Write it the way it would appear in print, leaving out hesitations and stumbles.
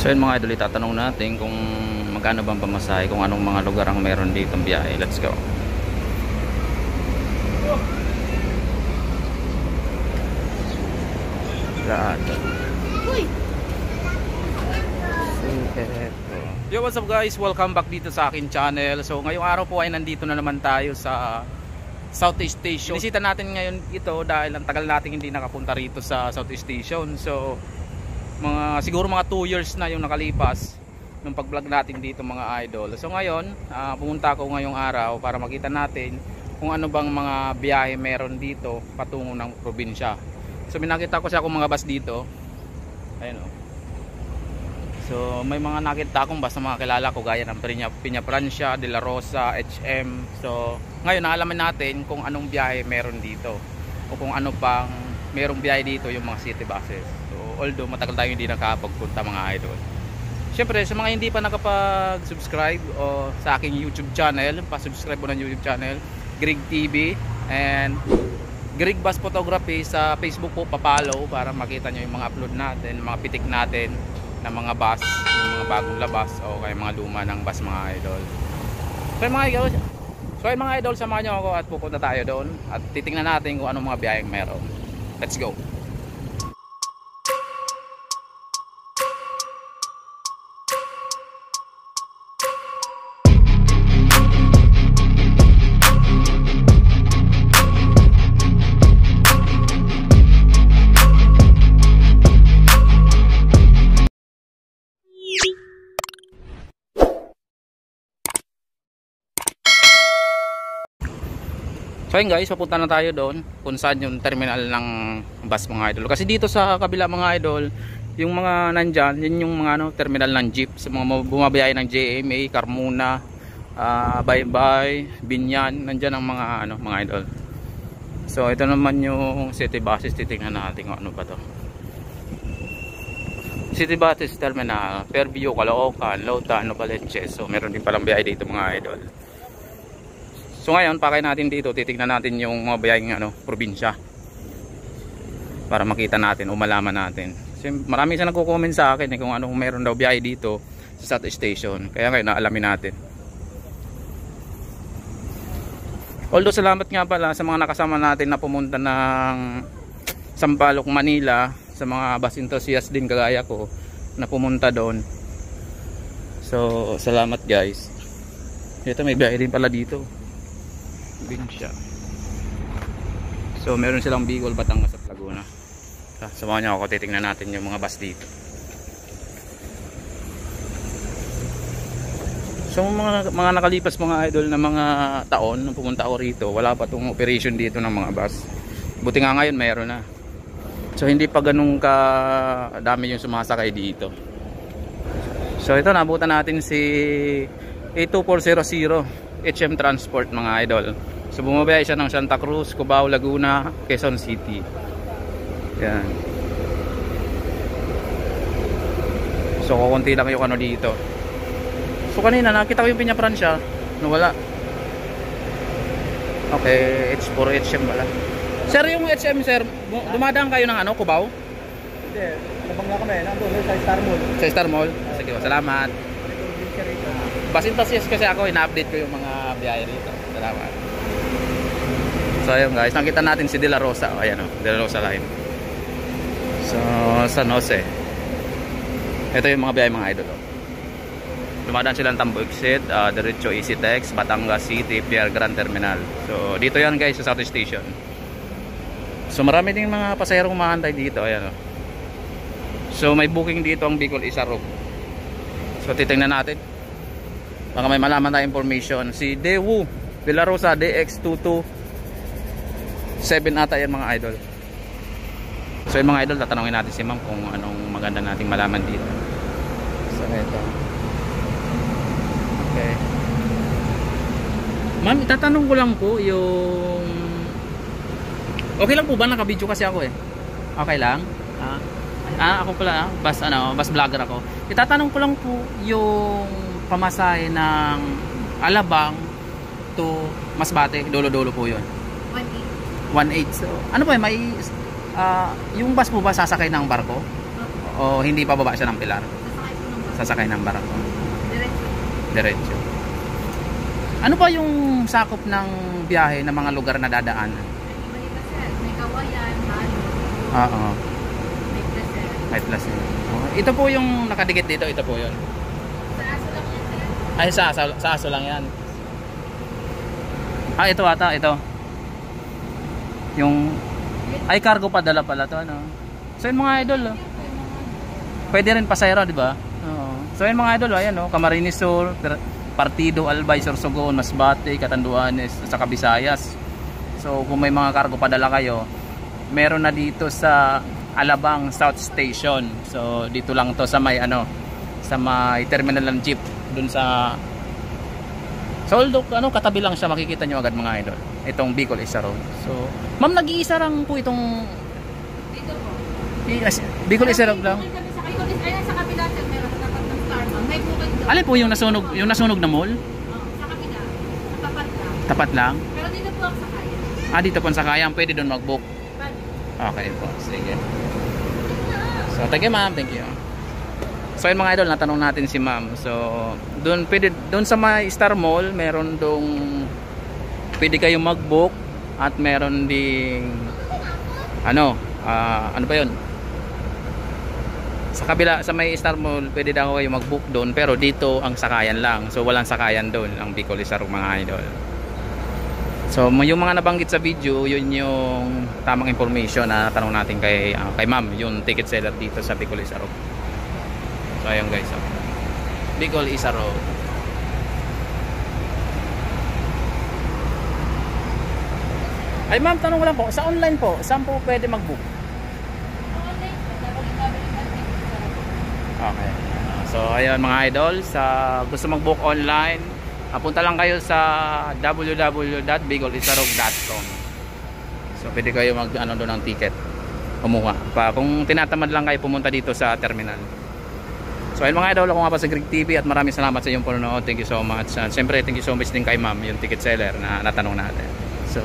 So yun mga idol, itatanong natin kung magkano bang pamasahe, kung anong mga lugar ang meron dito ang biyahe. Let's go. Lahat. Yo, what's up guys? Welcome back dito sa akin channel. So ngayong araw po ay nandito na naman tayo sa Southeast Station. Inisita natin ngayon ito dahil ang tagal natin hindi nakapunta rito sa Southeast Station. So siguro mga 2 years na yung nakalipas nung pag-vlog natin dito mga idol. So ngayon, pumunta ako ngayong araw para makita natin kung ano bang mga biyahe meron dito patungo ng probinsya. So minakita ko siya kung mga bus dito. Ayun oh. So may mga nakita akong bus na mga kilala ko gaya ng Piña Francia, De La Rosa, HM. So ngayon naalaman natin kung anong biyahe meron dito o kung ano pang merong biyahe dito yung mga city buses. Although matagal tayo hindi nakapagpunta mga idol. Siyempre sa mga hindi pa nakapag-subscribe o sa aking YouTube channel, pa-subscribe po ng YouTube channel, Greg TV and Greg Bus Photography sa Facebook po, pa-follow para makita nyo yung mga upload natin, mga pitik natin ng mga bus, yung mga bagong labas o kaya mga luma ng bus mga idol. So mga idol, samahan nyo ako at pupunta tayo doon at titingnan natin kung anong mga biyaheng meron. Let's go! So ayun guys, papunta na tayo doon kung saan yung terminal ng bus mga idol. Kasi dito sa kabila mga idol, yung mga nandyan, yun yung mga terminal ng jeep. Sa mga bumabiyahe ng JMA, Carmona, Baybay, Binyan, nandyan ang mga idol. So ito naman yung city buses, titingnan natin kung ano ba to. City buses terminal, Fairview, Caloocan, Lautan, Novaliches. So meron din palang biyahe dito mga idol. So ngayon, pakay natin dito, titignan natin yung mga biyaheng probinsya para makita natin o malaman natin. Kasi marami siya nagko-comment sa akin kung anong meron daw biyahe dito sa Southeast Station. Kaya ngayon, naalamin natin. Although salamat nga pala sa mga nakasama natin na pumunta ng Sampaloc, Manila, sa mga bus enthusiast din kagaya ko na pumunta doon. So salamat guys. Ito may biyahe din pala dito. Probinsya. So meron silang Bicol, Batangas at Laguna. Samahan niyo ako, titingnan natin yung mga bus dito. So mga nakalipas mga idol na mga taon nung pumunta ako rito, wala pa tong operation dito ng mga bus. Buti nga ngayon mayroon na. So hindi pa ganun ka dami yung sumasakay dito. So ito, nabutan natin si 82400 HM Transport mga idol. So bumabiyahe siya ng Santa Cruz, Cubao, Laguna, Quezon City. Yan. So kukunti lang yung dito. So kanina nakita ko yung Piña Francia, nawala. Okay, H4 HM pala. Sir, yung HM sir, dumadaan kayo ng Cubao? Hindi, labang na kami, nandun sa Star Mall. Sa Star Mall? Sige, salamat. Bus enthusiast kasi ako, ina-update ko yung mga biyahe rito. Salamat. So ayun guys, nakita natin si De La Rosa. Ayan o, De La Rosa line. So San Jose. Ito yung mga biyahe mga idol. Dumadaan silang Tambo Exit, diretso EasyTex, Batangas City, Pierre Grand Terminal. So dito yan guys sa Southeast Station. So marami ding mga pasahero kumahantay dito. Ayan o. So may booking dito ang Bicol Isarog. So titingnan natin. Baka may malaman tayong information. Si Dewu De La Rosa DX227 ata yan mga idol. So yung mga idol, tatanungin natin si ma'am kung anong maganda nating malaman dito. So ito. Okay. Ma'am, itatanong ko lang po yung... Okay lang po ba? Naka-video kasi ako eh. Okay lang? Ako pala, bus vlogger ako. Itatanong ko lang po yung pamasahe ng Alabang to Masbate, Dolo-Dolo po yun. 1.8. So, ano po may yung bus po ba sasakay ng barko? O hindi pa baba siya ng pilar? sasakay ng barko. Diretso. Diretso. Ano pa yung sakop ng biyahe ng mga lugar na dadaan? Iba-iba sir. May Kawayan, Balo, Oo. may Placer. May plus yun. Ito po yung nakadikit dito, ito po yun. Sa aso lang yan sir. Ay, sa aso lang yan. Ah, ito ata, ito. Yung, ay cargo padala pala to, ano. So yun mga idol, oh. Pwede rin pasayro, di ba? Oo. So yun mga idol, ayan, oh. Camarines Sur, Partido, Albay, Sorsogon, Masbate, Catanduanes, sa Visayas. So kung may mga cargo padala kayo, meron na dito sa Alabang South Station. So dito lang to sa may ano, sa may terminal ng jeep dun sa although ano, katabi lang siya, makikita nyo agad mga idol. Itong Bicol Isa Road. So ma'am, nag-iisa lang po itong Dito po. Bicol Isa Road lang. Bukid kami sa kayo. Ayan sa kabila sir. Meron sa tapat ng Starbucks. May bukid doon. Alin po yung nasunog na mall? Oo, sa kabila. Sa tapat lang. Tapat lang? Pero dito po ang sakayan. Ah, dito po sa Sakayan, pwede doon mag-book. Bali. Okay po, sige. So, thank you ma'am, thank you. So yun mga idol, natanong natin si ma'am. So, doon sa may Star Mall, meron dong pwede kayong mag-book at meron ding ano ba yun? Sa kabila, sa may Star Mall, pwede daw kayo mag-book doon, pero dito ang sakayan lang. So walang sakayan doon, ang Bicol Isa Road mga idol. So yung mga nabanggit sa video, yun yung tamang information na tanong natin kay ma'am, yung ticket seller dito sa Bicol Isa Road. So ayun guys, Bicol Isa Road. Ay ma'am, tanong ko lang po, sa online po, saan po pwede mag-book? Okay. So ayun mga idol, sa gusto mag-book online, punta lang kayo sa www.bicolisarog.com. So pwede kayo mag-ano doon ng ticket, kumuha. Kung tinatamad lang kayo, pumunta dito sa terminal. So ayun mga idol, ako nga pa sa Greg TV at maraming salamat sa iyong panonood. Thank you so much. Siyempre thank you so much din kay ma'am, yung ticket seller na natanong natin. So